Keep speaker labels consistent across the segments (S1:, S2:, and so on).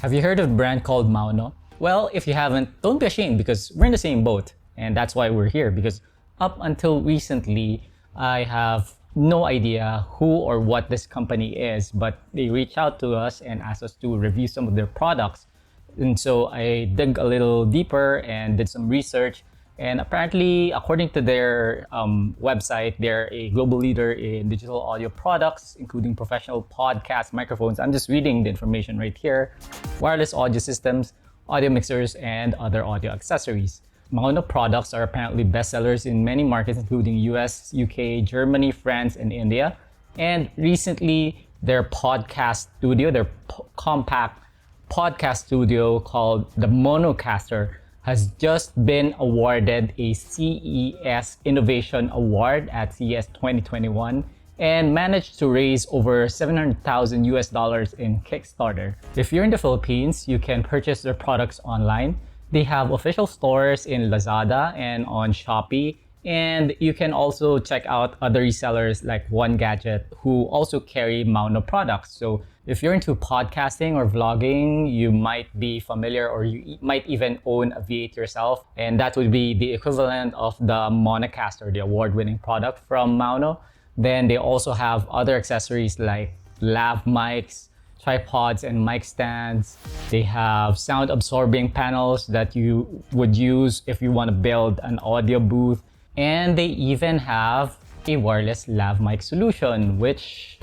S1: Have you heard of a brand called MAONO? Well, if you haven't, don't be ashamed because we're in the same boat. And that's why we're here, because up until recently, I have no idea who or what this company is, but they reached out to us and asked us to review some of their products. And so I dug a little deeper and did some research. And apparently, according to their website, they're a global leader in digital audio products, including professional podcast microphones. I'm just reading the information right here. Wireless audio systems, audio mixers, and other audio accessories. MAONO products are apparently bestsellers in many markets, including US, UK, Germany, France, and India. And recently, their podcast studio, their compact podcast studio called the Monocaster, has just been awarded a CES Innovation Award at CES 2021 and managed to raise over $700,000 in Kickstarter. If you're in the Philippines, you can purchase their products online. They have official stores in Lazada and on Shopee, and you can also check out other resellers like One Gadget who also carry MAONO products. So if you're into podcasting or vlogging, you might be familiar or you might even own a V8 yourself. And that would be the equivalent of the Monocaster, the award-winning product from MAONO. Then they also have other accessories like lav mics, tripods, and mic stands. They have sound absorbing panels that you would use if you want to build an audio booth. And they even have a wireless lav mic solution, which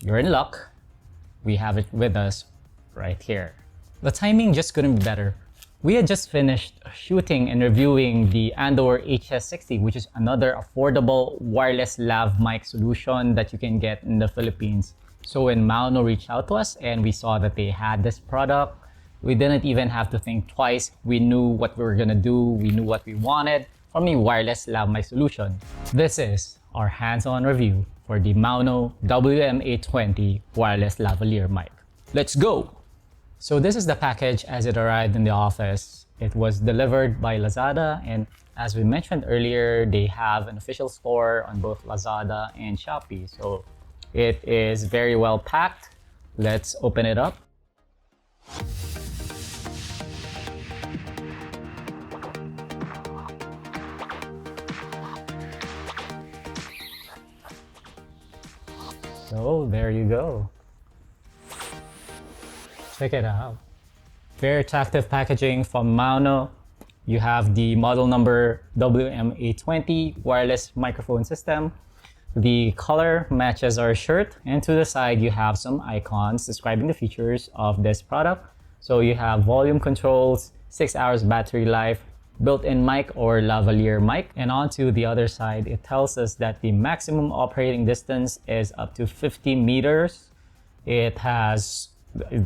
S1: you're in luck. We have it with us right here. The timing just couldn't be better. We had just finished shooting and reviewing the Andoer HS60, which is another affordable wireless lav mic solution that you can get in the Philippines. So when MAONO reached out to us and we saw that they had this product, we didn't even have to think twice. We knew what we were gonna do. We knew what we wanted from a wireless lav mic solution. This is our hands-on review for the MAONO WM820 wireless lavalier mic. Let's go! So this is the package as it arrived in the office. It was delivered by Lazada, and as we mentioned earlier, they have an official store on both Lazada and Shopee. So it is very well packed. Let's open it up. So there you go. Check it out. Very attractive packaging from MAONO. You have the model number WM820 wireless microphone system. The color matches our shirt, and to the side you have some icons describing the features of this product. So you have volume controls, 6 hours battery life, built-in mic or lavalier mic, and onto the other side it tells us that the maximum operating distance is up to 50 meters. It has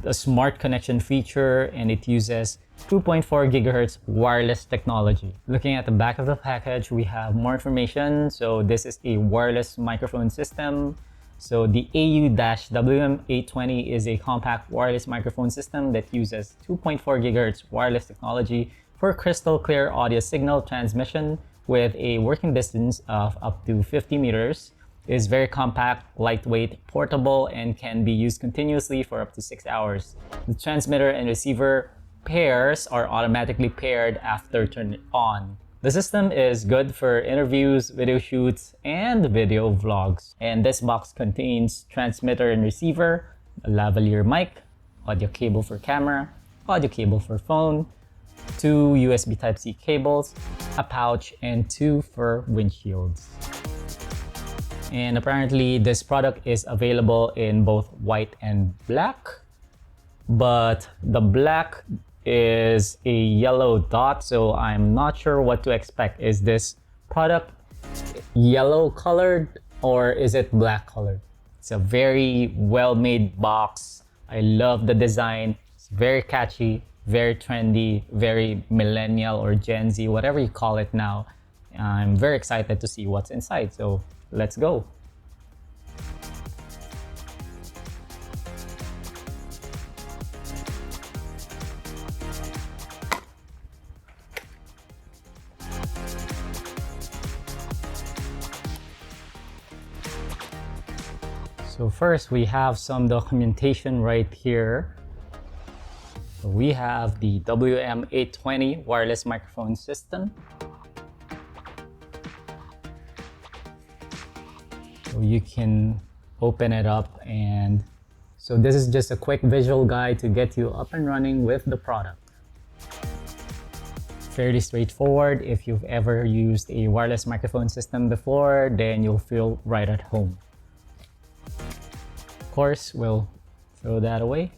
S1: a smart connection feature and it uses 2.4 gigahertz wireless technology. Looking at the back of the package, we have more information. So this is a wireless microphone system. So the AU-WM820 is a compact wireless microphone system that uses 2.4 gigahertz wireless technology for crystal clear audio signal transmission with a working distance of up to 50 meters. It is very compact, lightweight, portable, and can be used continuously for up to 6 hours. The transmitter and receiver pairs are automatically paired after turning on. The system is good for interviews, video shoots, and video vlogs. And this box contains transmitter and receiver, a lavalier mic, audio cable for camera, audio cable for phone, 2 USB Type-C cables, a pouch, and 2 for windshields. And apparently this product is available in both white and black, but the black is a yellow dot, so I'm not sure what to expect. Is this product yellow colored or is it black colored? It's a very well-made box. I love the design. It's very catchy, very trendy, very millennial or Gen Z, whatever you call it now. I'm very excited to see what's inside, so let's go. So first we have some documentation right here. So we have the WM820 wireless microphone system. So you can open it up, and so this is just a quick visual guide to get you up and running with the product. Fairly straightforward. If you've ever used a wireless microphone system before, then you'll feel right at home. Of course, we'll throw that away.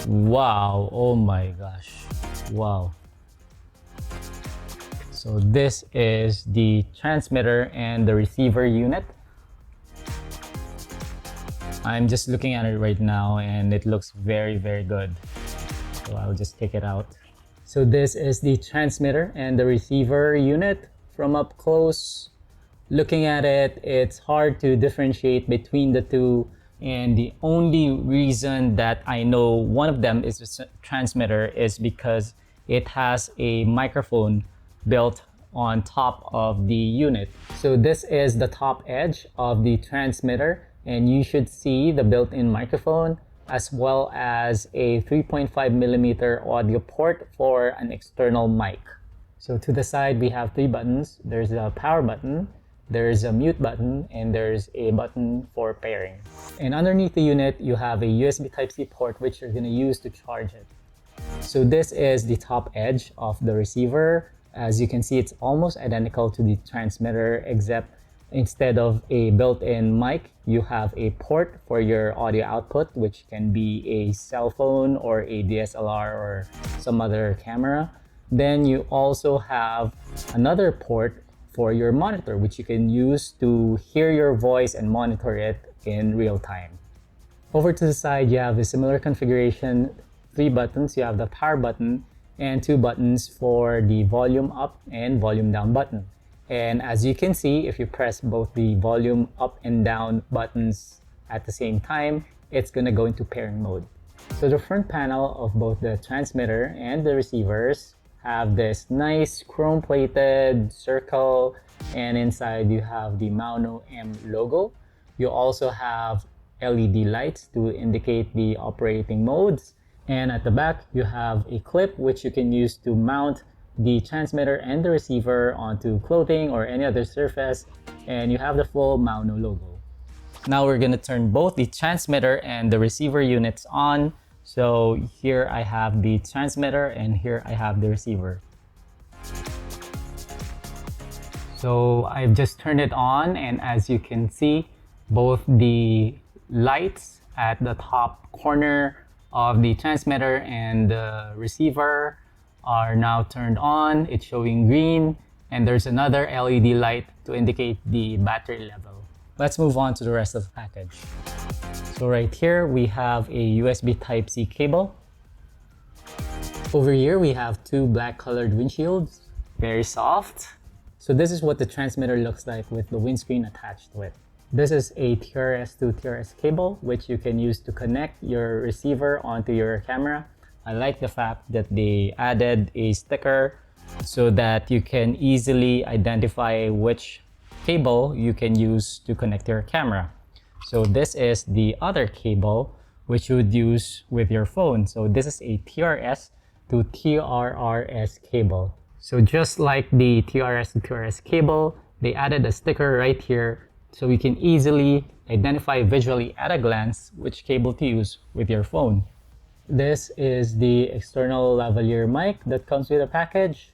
S1: Wow, oh my gosh, wow. So this is the transmitter and the receiver unit. I'm just looking at it right now and it looks very, very good. So I'll just take it out. So this is the transmitter and the receiver unit. From up close, looking at it, it's hard to differentiate between the two. And the only reason that I know one of them is a transmitter is because it has a microphone built on top of the unit. So this is the top edge of the transmitter, and you should see the built-in microphone as well as a 3.5mm audio port for an external mic. So to the side we have 3 buttons. There's a power button, there's a mute button, and there's a button for pairing. And underneath the unit you have a USB Type-C port which you're going to use to charge it. So this is the top edge of the receiver. As you can see, it's almost identical to the transmitter, except instead of a built-in mic, you have a port for your audio output, which can be a cell phone or a DSLR or some other camera. Then you also have another port for your monitor, which you can use to hear your voice and monitor it in real time. Over to the side, you have a similar configuration. 3 buttons. You have the power button and 2 buttons for the volume up and volume down button. And as you can see, if you press both the volume up and down buttons at the same time, it's going to go into pairing mode. So the front panel of both the transmitter and the receivers have this nice chrome-plated circle, and inside you have the MAONO M logo. You also have LED lights to indicate the operating modes. And at the back, you have a clip which you can use to mount the transmitter and the receiver onto clothing or any other surface, and you have the full MAONO logo. Now we're going to turn both the transmitter and the receiver units on. So here I have the transmitter and here I have the receiver. So I've just turned it on, and as you can see, both the lights at the top corner of the transmitter and the receiver are now turned on. It's showing green, and there's another LED light to indicate the battery level. Let's move on to the rest of the package. So right here we have a USB Type-C cable. Over here we have 2 black colored windshields, very soft. So this is what the transmitter looks like with the windscreen attached to it. This is a TRS to TRS cable which you can use to connect your receiver onto your camera. I like the fact that they added a sticker so that you can easily identify which cable you can use to connect your camera. So this is the other cable which you would use with your phone. So this is a TRS to TRRS cable. So just like the TRS to TRS cable, they added a sticker right here so we can easily identify visually at a glance which cable to use with your phone. This is the external lavalier mic that comes with the package.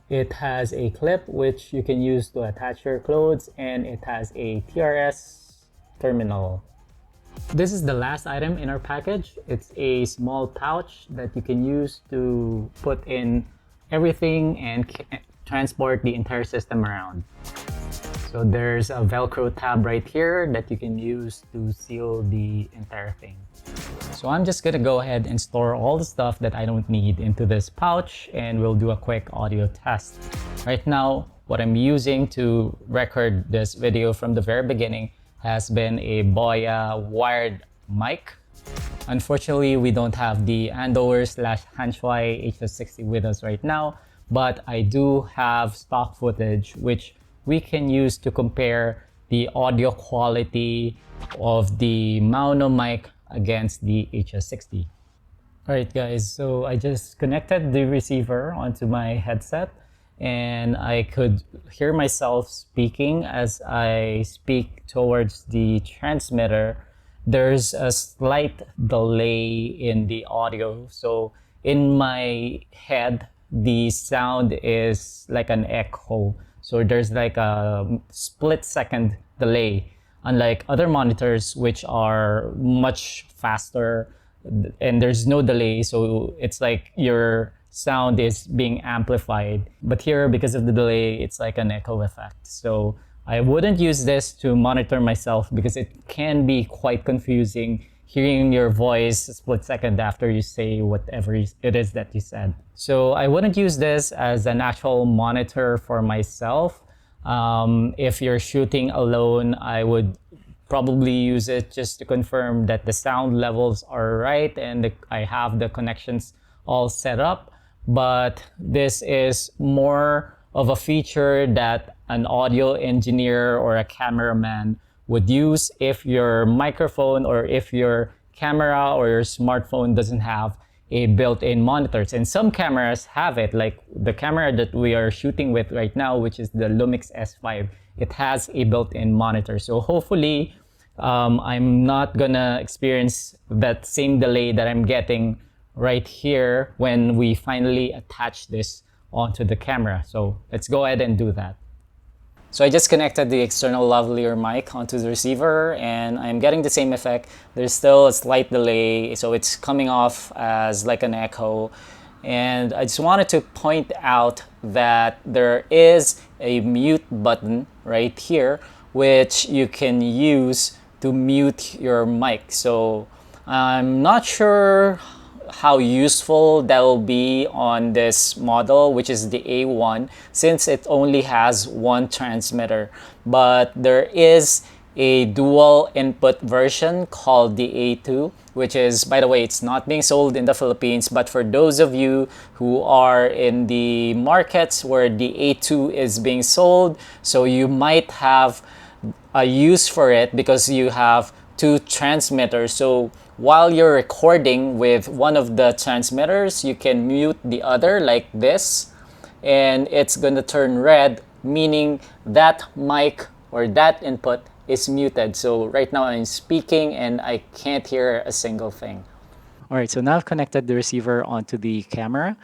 S1: It has a clip which you can use to attach your clothes, and it has a TRS terminal. This is the last item in our package. It's a small pouch that you can use to put in everything and transport the entire system around. So there's a Velcro tab right here that you can use to seal the entire thing. So I'm just gonna go ahead and store all the stuff that I don't need into this pouch, and we'll do a quick audio test. Right now, what I'm using to record this video from the very beginning has been a BOYA wired mic. Unfortunately, we don't have the Andoer / Hanshui HS60 with us right now, but I do have stock footage which we can use to compare the audio quality of the MAONO mic against the HS60. All right, guys. So I just connected the receiver onto my headset and I could hear myself speaking as I speak towards the transmitter. There's a slight delay in the audio. So in my head, the sound is like an echo. So there's like a split second delay, unlike other monitors, which are much faster and there's no delay, so it's like your sound is being amplified. But here, because of the delay, it's like an echo effect. So I wouldn't use this to monitor myself because it can be quite confusing hearing your voice a split second after you say whatever it is that you said. So I wouldn't use this as an actual monitor for myself. If you're shooting alone, I would probably use it just to confirm that the sound levels are right and I have the connections all set up. But this is more of a feature that an audio engineer or a cameraman would use if your microphone or if your camera or your smartphone doesn't have a built-in monitors. And some cameras have it, like the camera that we are shooting with right now, which is the Lumix S5. It has a built-in monitor. So hopefully I'm not gonna experience that same delay that I'm getting right here when we finally attach this onto the camera. So let's go ahead and do that. So I just connected the external lavalier mic onto the receiver and I'm getting the same effect. There's still a slight delay, so it's coming off as like an echo. And I just wanted to point out that there is a mute button right here, which you can use to mute your mic. So I'm not sure how useful that will be on this model, which is the A1, since it only has one transmitter. But there is a dual input version called the A2, which is, by the way, it's not being sold in the Philippines, but for those of you who are in the markets where the A2 is being sold, so you might have a use for it because you have two transmitters. So while you're recording with one of the transmitters, you can mute the other like this, and it's gonna turn red, meaning that mic or that input is muted. So right now I'm speaking and I can't hear a single thing. All right, so now I've connected the receiver onto the camera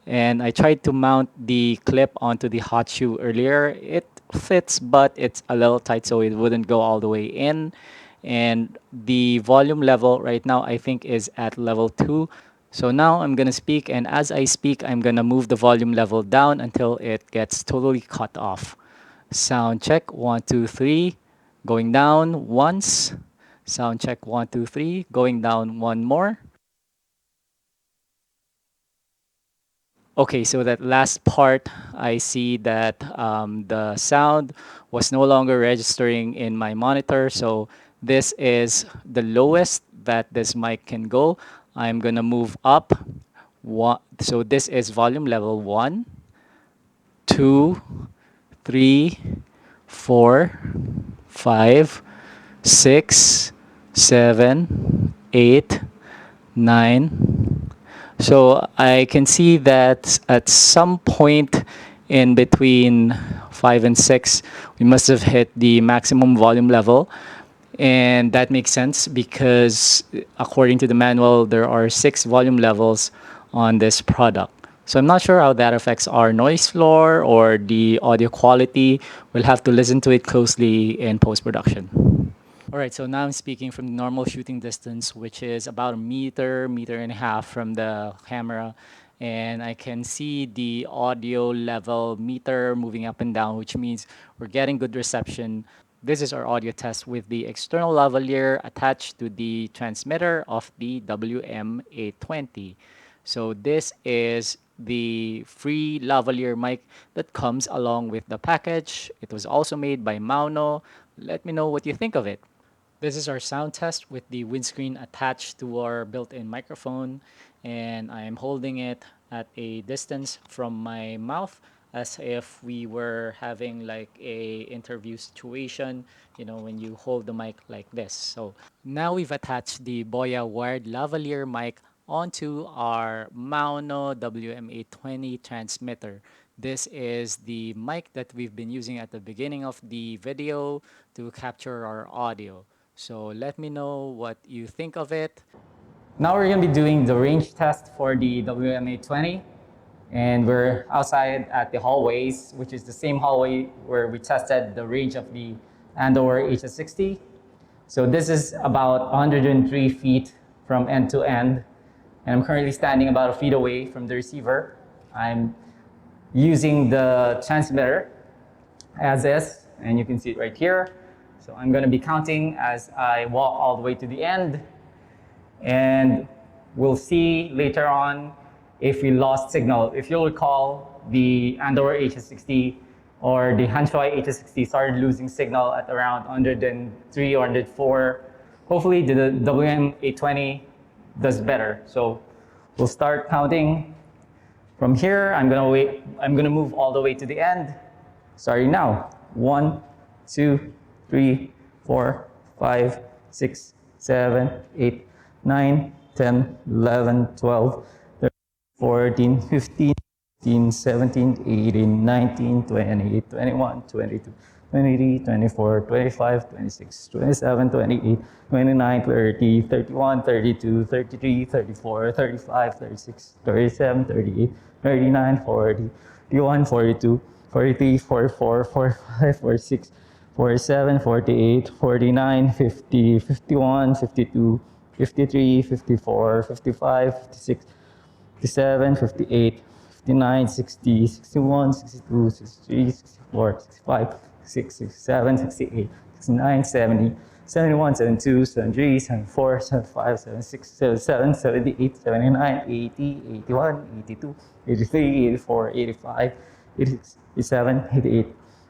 S1: and I tried to mount the clip onto the hot shoe earlier. It fits, but it's a little tight, so it wouldn't go all the way in. And the volume level right now, I think, is at level 2. So now I'm going to speak, and as I speak, I'm going to move the volume level down until it gets totally cut off. Sound check, 1, 2, 3. Going down once. Sound check, 1, 2, 3. Going down one more. Okay, so that last part, I see that the sound was no longer registering in my monitor. So this is the lowest that this mic can go. I'm gonna move up. So this is volume level 1, 2, 3, 4, 5, 6, 7, 8, 9. So I can see that at some point in between 5 and 6, we must have hit the maximum volume level. And that makes sense because according to the manual, there are 6 volume levels on this product. So I'm not sure how that affects our noise floor or the audio quality. We'll have to listen to it closely in post-production. All right, so now I'm speaking from the normal shooting distance, which is about a meter, meter and a half from the camera. And I can see the audio level meter moving up and down, which means we're getting good reception. This is our audio test with the external lavalier attached to the transmitter of the WM820. So this is the free lavalier mic that comes along with the package. It was also made by MAONO. Let me know what you think of it. This is our sound test with the windscreen attached to our built-in microphone, and I'm holding it at a distance from my mouth as if we were having like a interview situation, when you hold the mic like this. So now we've attached the BOYA wired lavalier mic onto our MAONO WM820 transmitter. This is the mic that we've been using at the beginning of the video to capture our audio. So let me know what you think of it. Now we're going to be doing the range test for the WM820. And we're outside at the hallways, which is the same hallway where we tested the range of the Andoer HS60. So this is about 103 feet from end to end. And I'm currently standing about a feet away from the receiver. I'm using the transmitter as is, and you can see it right here. So I'm going to be counting as I walk all the way to the end. And we'll see later on if we lost signal. If you'll recall, the Andoer HS60 or the Hanshui HS60 started losing signal at around 103 or 104. Hopefully the WM820 does better. So we'll start counting from here. I'm gonna move all the way to the end. Starting now. 1, 2, 3, 4, 5, 6, 7, 8, 9, 10, 11, 12, 13, 14, 15, 16, 17, 18, 19, 20, 21, 22, 23, 24, 25, 26, 27, 28, 29, 30, 31, 32, 33, 34, 35, 36, 37, 38, 39, 40, 41, 42, 43, 44, 45, 46, 47, 48, 49, 50, 51, 52, 53, 54, 55, 56, 57, 58, 59, 60, 61, 62, 63, 64, 65, 66, 67, 68, 69, 70, 71, 72, 73, 74, 75, 76, 77, 78, 79, 80, 81, 82, 83, 84, 85, 86, 87, 88,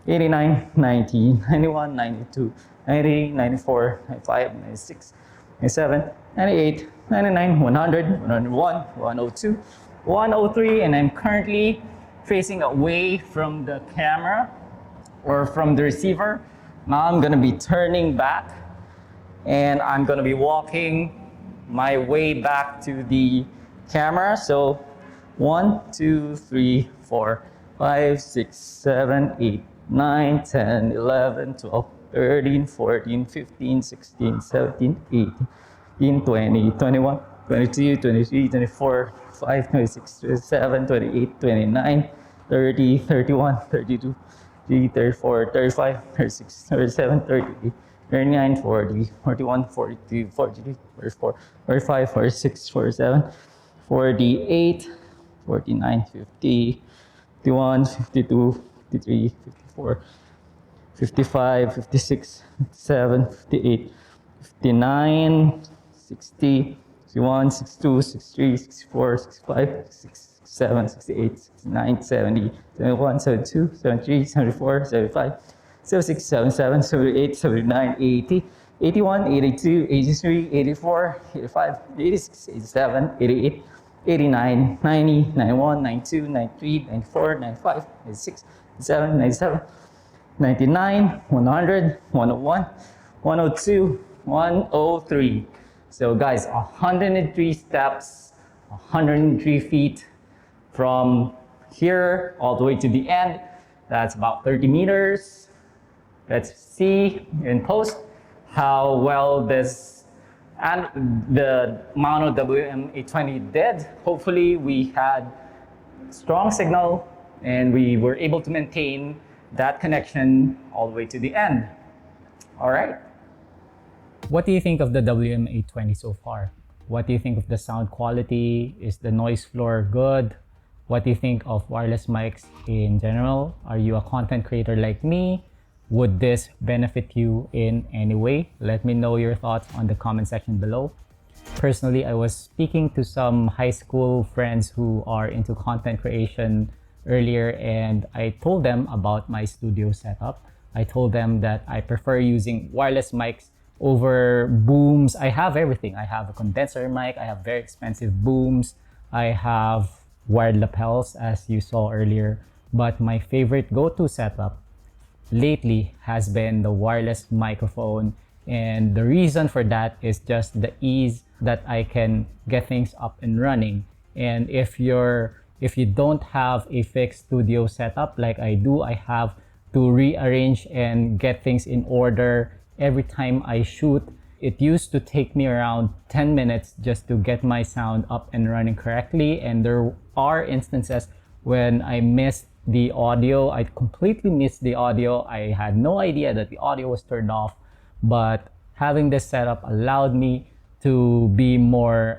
S1: 89, 90, 91, 92, 90, 94, 95, 96, 97, 98, 99, 100, 101, 102, 103, and I'm currently facing away from the camera or from the receiver. Now I'm gonna be turning back and I'm gonna be walking my way back to the camera. So 1, 2, 3, 4, 5, 6, 7, 8, 9, 10, 11, 12, 13, 14, 15, 16, 17, 18, 20, 21, 22, 23, 24, 25, 26, 27, 28, 29, 30, 31, 32, 33, 34, 35, 36, 37, 38, 39, 40, 41, 42, 43, 44, 45, 46, 47, 48, 49, 50, 51, 52, 53, 54, 55, 56, 57, 58, 59, 60, 61, 62, 63, 64, 65, 67, 68, 69, 70, 71, 72, 73, 74, 75, 76, 77, 78, 79, 80, 81, 82, 83, 84, 85, 86, 87, 88, 89, 90, 91, 92, 93, 94, 95, 96, 97, 97, 99, 100, 101, 102, 103. So guys, 103 steps, 103 feet from here all the way to the end. That's about 30 meters. Let's see in post how well this and the MAONO WM820 did. Hopefully we had strong signal and we were able to maintain that connection all the way to the end. All right. What do you think of the WM820 so far? What do you think of the sound quality? Is the noise floor good? What do you think of wireless mics in general? Are you a content creator like me? Would this benefit you in any way? Let me know your thoughts on the comment section below. Personally, I was speaking to some high school friends who are into content creation earlier, and I told them about my studio setup. I told them that I prefer using wireless mics over booms. I have everything. I have a condenser mic, I have very expensive booms, I have wired lapels as you saw earlier, but my favorite go-to setup lately has been the wireless microphone And the reason for that is just the ease that I can get things up and running. And if you don't have a fixed studio setup like I do, I have to rearrange and get things in order every time I shoot. It used to take me around 10 minutes just to get my sound up and running correctly. And there are instances when I missed the audio. I completely missed the audio. I had no idea that the audio was turned off. But having this setup allowed me to be more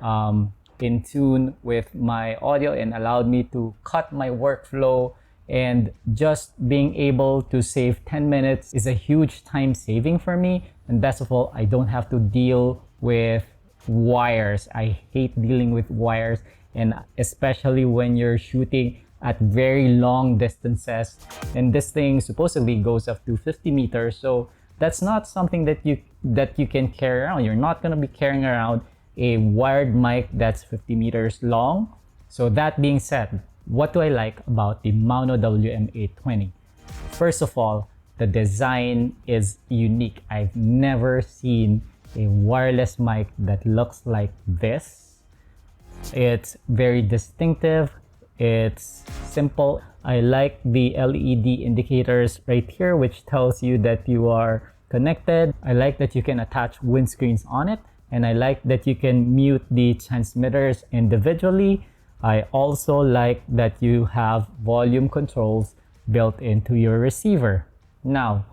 S1: in tune with my audio and allowed me to cut my workflow. And just being able to save 10 minutes is a huge time saving for me. And best of all, I don't have to deal with wires. I hate dealing with wires, and especially when you're shooting at very long distances. And this thing supposedly goes up to 50 meters. So that's not something that you can carry around. You're not going to be carrying around a wired mic that's 50 meters long. So that being said, what do I like about the MAONO WM820? First of all, the design is unique. I've never seen a wireless mic that looks like this. It's very distinctive. It's simple. I like the LED indicators right here, which tells you that you are connected. I like that you can attach windscreens on it. And I like that you can mute the transmitters individually. I also like that you have volume controls built into your receiver. Now,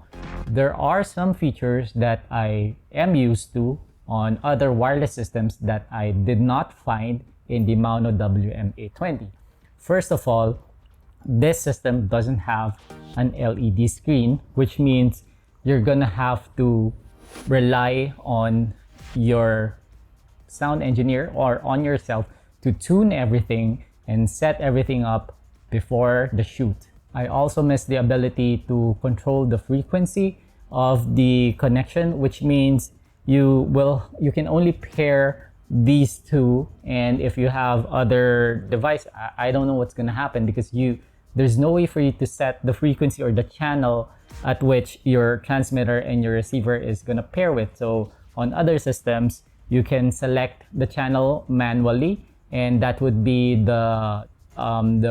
S1: there are some features that I am used to on other wireless systems that I did not find in the MAONO WM820. First of all, this system doesn't have an LED screen, which means you're gonna have to rely on your sound engineer or on yourself to tune everything and set everything up before the shoot. I also miss the ability to control the frequency of the connection, which means you can only pair these two, and if you have other device, I don't know what's gonna happen, because there's no way for you to set the frequency or the channel at which your transmitter and your receiver is gonna pair with. So on other systems, you can select the channel manually, and that would be the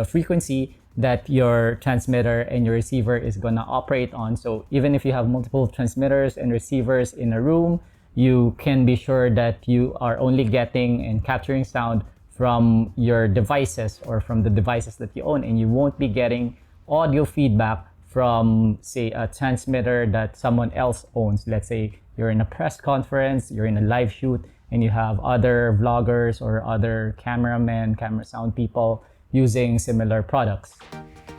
S1: frequency that your transmitter and your receiver is gonna operate on. So even if you have multiple transmitters and receivers in a room, you can be sure that you are only getting and capturing sound from your devices or from the devices that you own, and you won't be getting audio feedback from, say, a transmitter that someone else owns. Let's say you're in a press conference, you're in a live shoot, and you have other vloggers or other cameramen, camera sound people using similar products.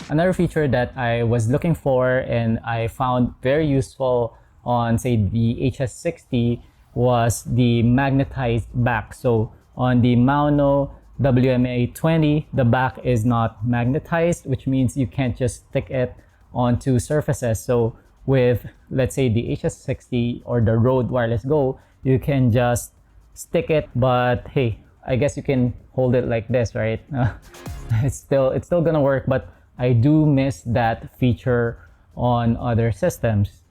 S1: Another feature that I was looking for and I found very useful on, say, the HS60 was the magnetized back. So on the MAONO WM820, the back is not magnetized, which means you can't just stick it onto surfaces. So with, let's say, the HS60 or the Rode Wireless Go, you can just stick it, but hey, I guess you can hold it like this, right? It's still gonna work, but I do miss that feature on other systems.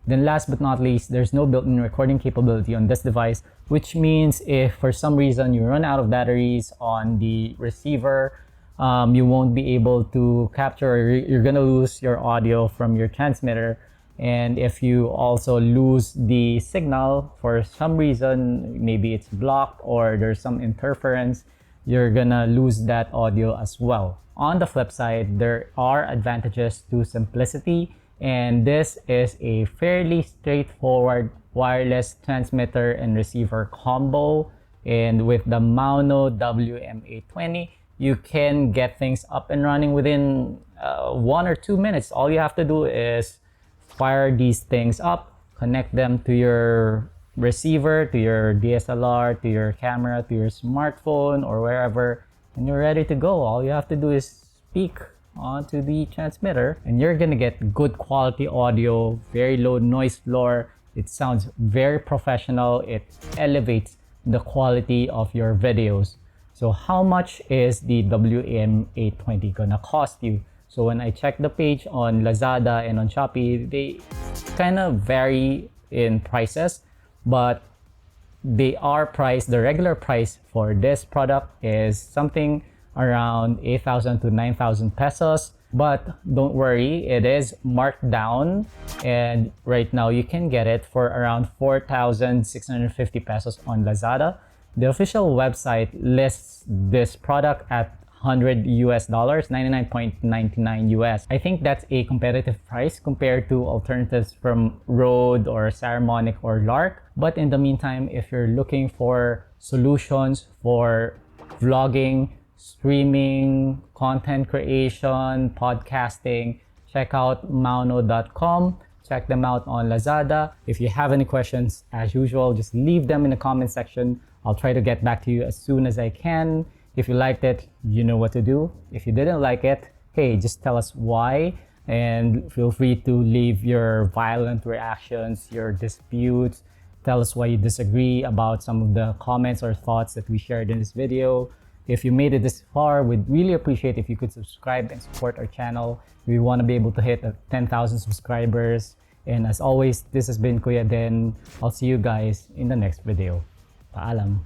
S1: Then last but not least, there's no built-in recording capability on this device, which means if for some reason you run out of batteries on the receiver, you won't be able to capture, or you're gonna lose your audio from your transmitter. And if you also lose the signal for some reason, maybe it's blocked or there's some interference, you're gonna lose that audio as well. On the flip side, there are advantages to simplicity, and this is a fairly straightforward wireless transmitter and receiver combo. And with the MAONO WM820, you can get things up and running within 1 or 2 minutes. All you have to do is fire these things up, connect them to your receiver, to your DSLR, to your camera, to your smartphone, or wherever, and you're ready to go. All you have to do is speak onto the transmitter, and you're gonna get good quality audio, very low noise floor. It sounds very professional. It elevates the quality of your videos. So how much is the WM820 gonna cost you? So when I check the page on Lazada and on Shopee, they kind of vary in prices. but they are priced, the regular price for this product is something around 8,000 to 9,000 pesos. But don't worry, it is marked down, and right now you can get it for around 4,650 pesos on Lazada. The official website lists this product at $100 US, 99.99 US. I think that's a competitive price compared to alternatives from Rode or Saramonic or Lark. But in the meantime, if you're looking for solutions for vlogging, streaming, content creation, podcasting, check out maono.com. Check them out on Lazada. If you have any questions, as usual, just leave them in the comment section. I'll try to get back to you as soon as I can. If you liked it, you know what to do. If you didn't like it, hey, just tell us why. And feel free to leave your violent reactions, your disputes. Tell us why you disagree about some of the comments or thoughts that we shared in this video. If you made it this far, we'd really appreciate if you could subscribe and support our channel. We want to be able to hit 10,000 subscribers. And as always, this has been Kuya Den. I'll see you guys in the next video. Paalam.